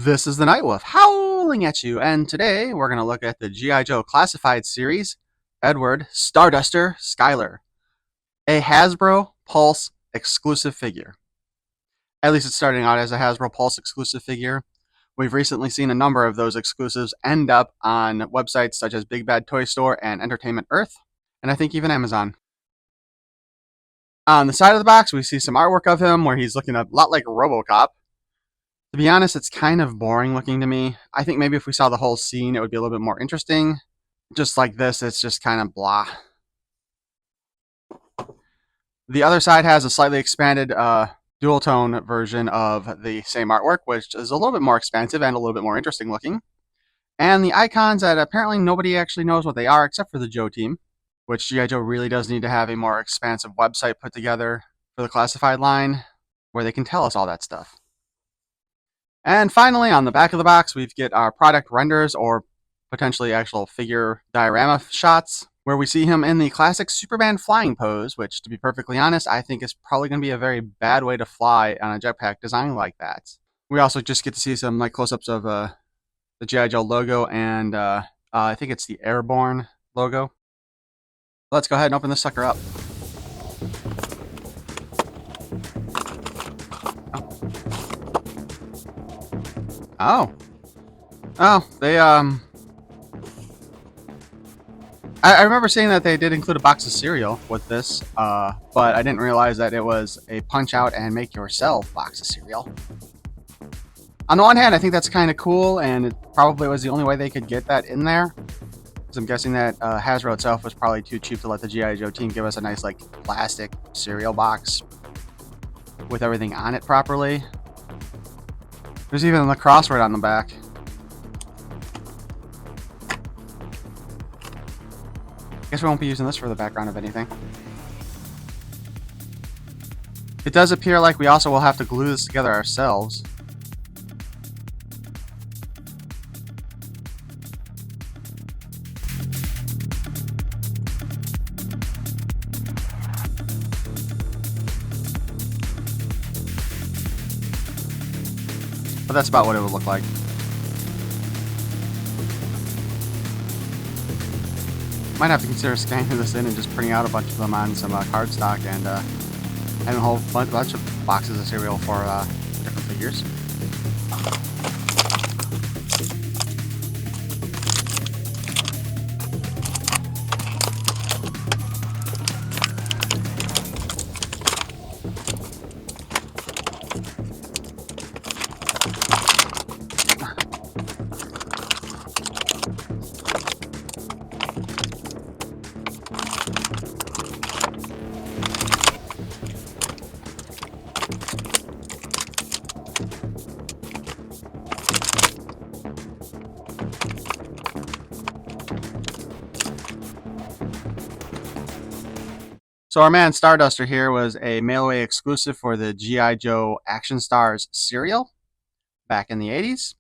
This is the Nightwolf howling at you, and today we're going to look at the G.I. Joe Classified series, Edward Starduster Skyler, a Hasbro Pulse exclusive figure. At least it's starting out as a Hasbro Pulse exclusive figure. We've recently seen a number of those exclusives end up on websites such as Big Bad Toy Store and Entertainment Earth, and I think even Amazon. On the side of the box, we see some artwork of him where he's looking a lot like RoboCop. To be honest, it's kind of boring looking to me. I think maybe if we saw the whole scene, it would be a little bit more interesting. Just like this, it's just kind of blah. The other side has a slightly expanded dual tone version of the same artwork, which is a little bit more expansive and a little bit more interesting looking. And the icons that apparently nobody actually knows what they are except for the Joe team, which G.I. Joe really does need to have a more expansive website put together for the classified line where they can tell us all that stuff. And finally, on the back of the box, we get our product renders or potentially actual figure diorama shots where we see him in the classic Superman flying pose, which, to be perfectly honest, I think is probably going to be a very bad way to fly on a jetpack design like that. We also just get to see some like close-ups of the G.I. Joe logo and I think it's the Airborne logo. Let's go ahead and open this sucker up. Oh, they, I remember seeing that they did include a box of cereal with this, but I didn't realize that it was a punch out and make yourself box of cereal. On the one hand, I think that's kind of cool, and it probably was the only way they could get that in there. Because I'm guessing that Hasbro itself was probably too cheap to let the G.I. Joe team give us a nice, like, plastic cereal box with everything on it properly. There's even the crossword on the back. Guess we won't be using this for the background of anything. It does appear like we also will have to glue this together ourselves. But that's about what it would look like. Might have to consider scanning this in and just printing out a bunch of them on some cardstock and having a whole bunch of boxes of cereal for different figures. So our man Starduster here was a mail-away exclusive for the G.I. Joe Action Stars cereal back in the 80s.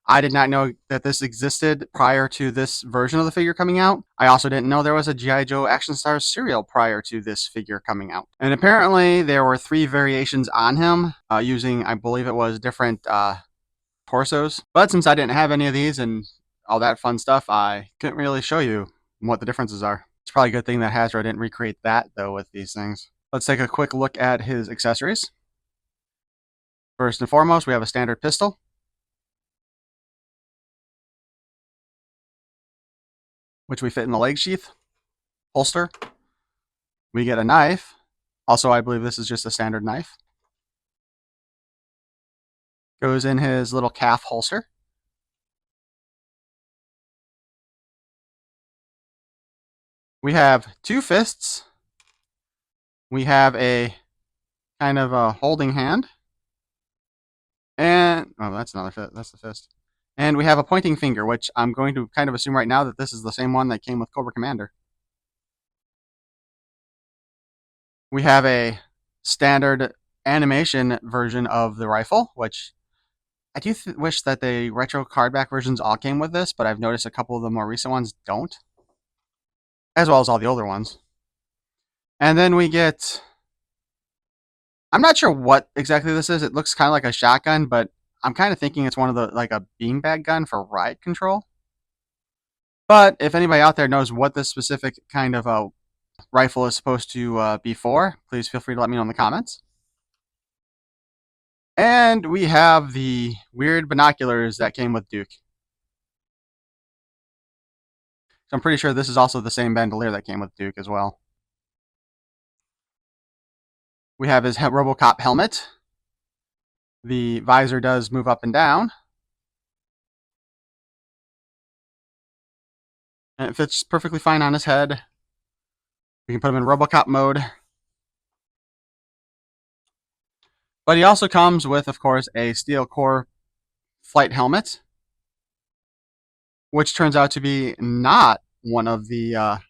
I did not know that this existed prior to this version of the figure coming out. I also didn't know there was a G.I. Joe Action Stars cereal prior to this figure coming out. And apparently there were 3 variations on him using, I believe it was different torsos. But since I didn't have any of these and all that fun stuff, I couldn't really show you what the differences are. It's probably a good thing that Hasbro didn't recreate that, though, with these things. Let's take a quick look at his accessories. First and foremost, we have a standard pistol. Which we fit in the leg sheath. Holster. We get a knife. Also, I believe this is just a standard knife. Goes in his little calf holster. We have 2 fists. We have a kind of a holding hand. And, oh, that's another fist. That's the fist. And we have a pointing finger, which I'm going to kind of assume right now that this is the same one that came with Cobra Commander. We have a standard animation version of the rifle, which I do wish that the retro cardback versions all came with this, but I've noticed a couple of the more recent ones don't. As well as all the older ones. And then we get... I'm not sure what exactly this is. It looks kind of like a shotgun, but I'm kind of thinking it's one of the like a beanbag gun for riot control. But if anybody out there knows what this specific kind of rifle is supposed to be for, please feel free to let me know in the comments. And we have the weird binoculars that came with Duke. So I'm pretty sure this is also the same bandolier that came with Duke as well. We have his RoboCop helmet. The visor does move up and down. And it fits perfectly fine on his head. We can put him in RoboCop mode. But he also comes with, of course, a steel core flight helmet, which turns out to be not one of the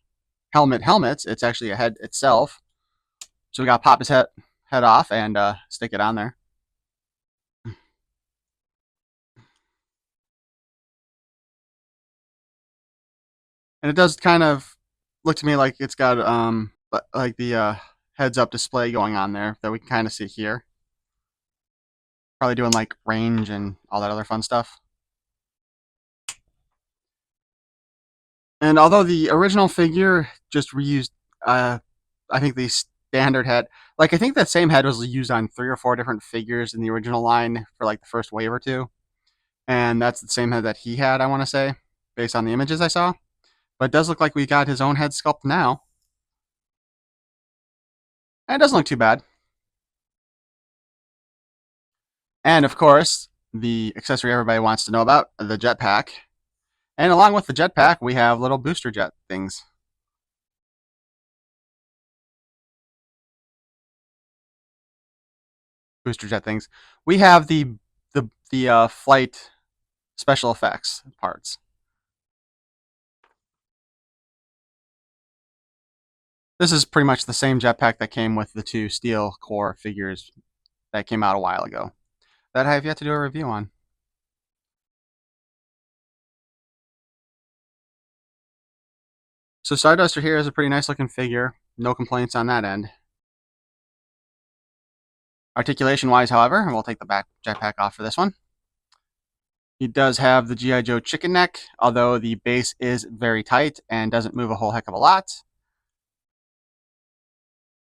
helmets. It's actually a head itself. So we got to pop his head off and stick it on there. And it does kind of look to me like it's got like the heads up display going on there that we can kind of see here. Probably doing like range and all that other fun stuff. And although the original figure just reused, I think the standard head, like I think that same head was used on 3 or 4 different figures in the original line for like the first wave or two, and that's the same head that he had, I want to say, based on the images I saw. But it does look like we got his own head sculpt now, and it doesn't look too bad. And of course, the accessory everybody wants to know about, the jetpack. And along with the jetpack, we have little booster jet things. Booster jet things. We have the flight special effects parts. This is pretty much the same jetpack that came with the 2 steel core figures that came out a while ago that I have yet to do a review on. So Starduster here is a pretty nice looking figure. No complaints on that end. Articulation wise, however, we'll take the back jetpack off for this one. He does have the G.I. Joe chicken neck, although the base is very tight and doesn't move a whole heck of a lot.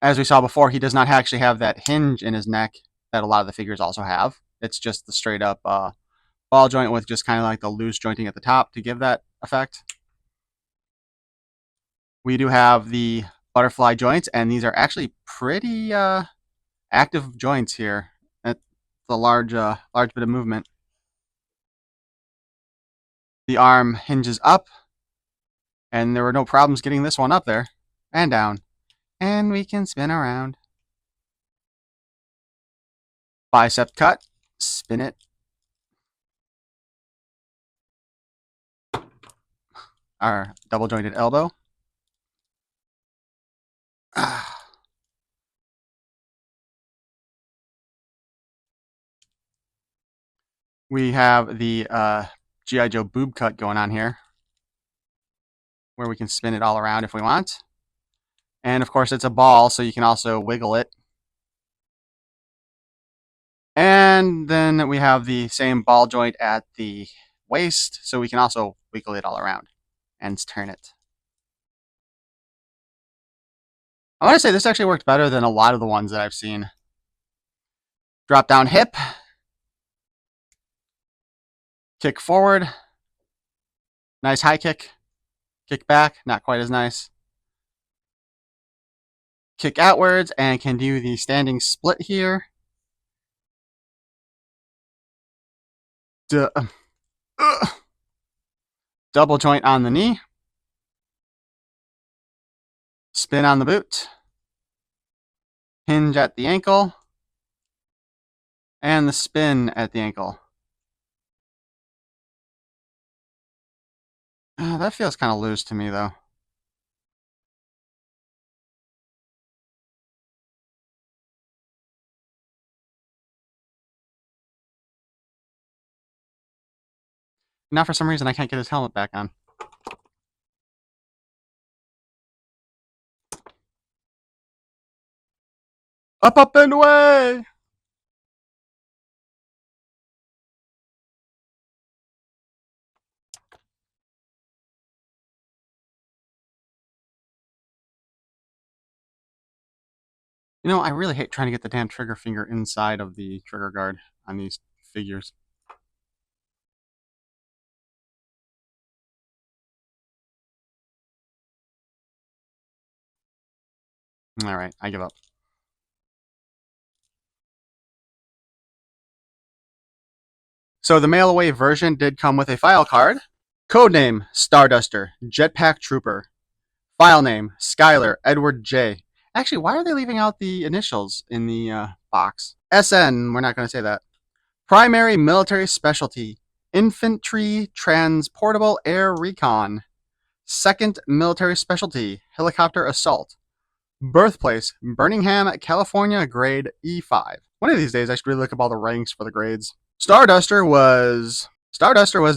As we saw before, he does not actually have that hinge in his neck that a lot of the figures also have. It's just the straight up ball joint with just kind of like the loose jointing at the top to give that effect. We do have the butterfly joints, and these are actually pretty active joints here. It's a large bit of movement. The arm hinges up, and there were no problems getting this one up there and down. And we can spin around. Bicep cut, spin it. Our double jointed elbow. We have the G.I. Joe boob cut going on here, where we can spin it all around if we want. And of course, it's a ball, so you can also wiggle it. And then we have the same ball joint at the waist, so we can also wiggle it all around and turn it. I want to say this actually worked better than a lot of the ones that I've seen. Drop down hip, kick forward, nice high kick, kick back, not quite as nice. Kick outwards and can do the standing split here. Double joint on the knee. Spin on the boot. Hinge at the ankle. And the spin at the ankle. That feels kind of loose to me, though. Now, for some reason, I can't get his helmet back on. Up, and away! You know, I really hate trying to get the damn trigger finger inside of the trigger guard on these figures. Alright, I give up. So the mail-away version did come with a file card. Codename, Starduster, Jetpack Trooper. File name, Skyler, Edward J. Actually, why are they leaving out the initials in the box? SN, we're not going to say that. Primary military specialty, infantry transportable air recon. Second military specialty, helicopter assault. Birthplace, Birmingham, California, grade E5. One of these days, I should really look up all the ranks for the grades. Starduster was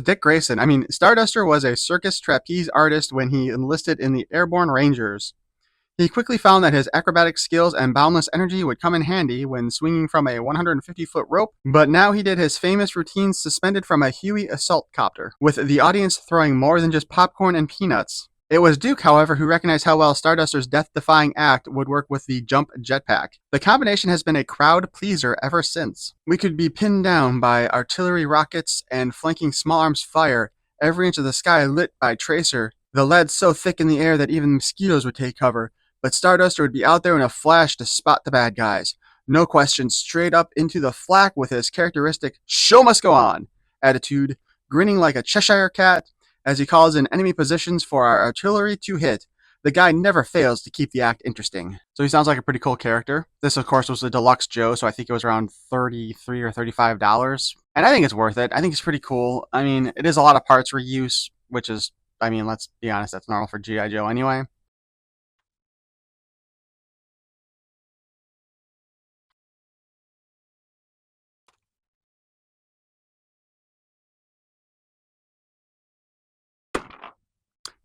Dick Grayson. I mean, Starduster was a circus trapeze artist when he enlisted in the Airborne Rangers. He quickly found that his acrobatic skills and boundless energy would come in handy when swinging from a 150-foot rope, but now he did his famous routines suspended from a Huey assault copter, with the audience throwing more than just popcorn and peanuts. It was Duke, however, who recognized how well Starduster's death-defying act would work with the jump jetpack. The combination has been a crowd pleaser ever since. We could be pinned down by artillery rockets and flanking small arms fire, every inch of the sky lit by tracer, the lead so thick in the air that even mosquitoes would take cover. But Starduster would be out there in a flash to spot the bad guys. No question, straight up into the flak with his characteristic "show must go on" attitude, grinning like a Cheshire cat as he calls in enemy positions for our artillery to hit. The guy never fails to keep the act interesting. So he sounds like a pretty cool character. This, of course, was a deluxe Joe, so I think it was around $33 or $35. And I think it's worth it. I think it's pretty cool. I mean, it is a lot of parts reuse, which is, I mean, let's be honest, that's normal for G.I. Joe anyway.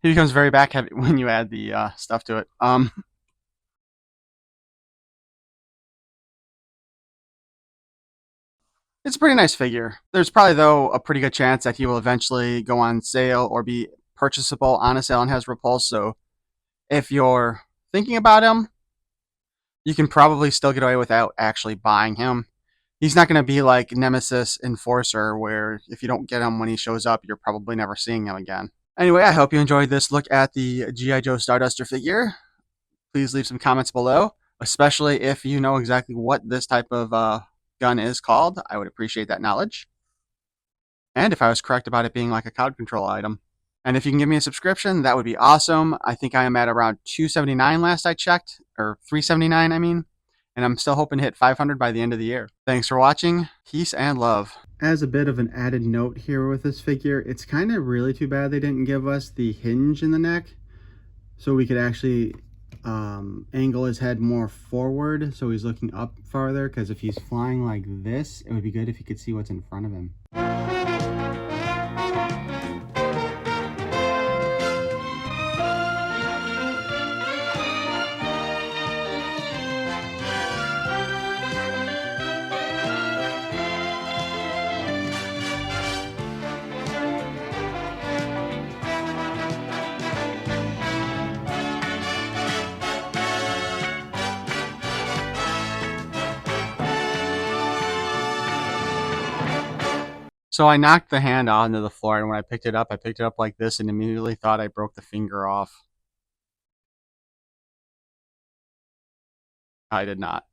He becomes very back heavy when you add the stuff to it. It's a pretty nice figure. There's probably, though, a pretty good chance that he will eventually go on sale or be purchasable on a sale on Hasbro Pulse. So if you're thinking about him, you can probably still get away without actually buying him. He's not going to be like Nemesis Enforcer, where if you don't get him when he shows up, you're probably never seeing him again. Anyway, I hope you enjoyed this look at the G.I. Joe Starduster figure. Please leave some comments below, especially if you know exactly what this type of gun is called. I would appreciate that knowledge. And if I was correct about it being like a crowd control item. And if you can give me a subscription, that would be awesome. I think I am at around $279 last I checked, or $379, I mean. And I'm still hoping to hit 500 by the end of the year. Thanks for watching. Peace and love. As a bit of an added note here with this figure, it's kind of really too bad they didn't give us the hinge in the neck, so we could actually angle his head more forward so he's looking up farther, because if he's flying like this, it would be good if you could see what's in front of him. So I knocked the hand onto the floor, and when I picked it up like this and immediately thought I broke the finger off. I did not.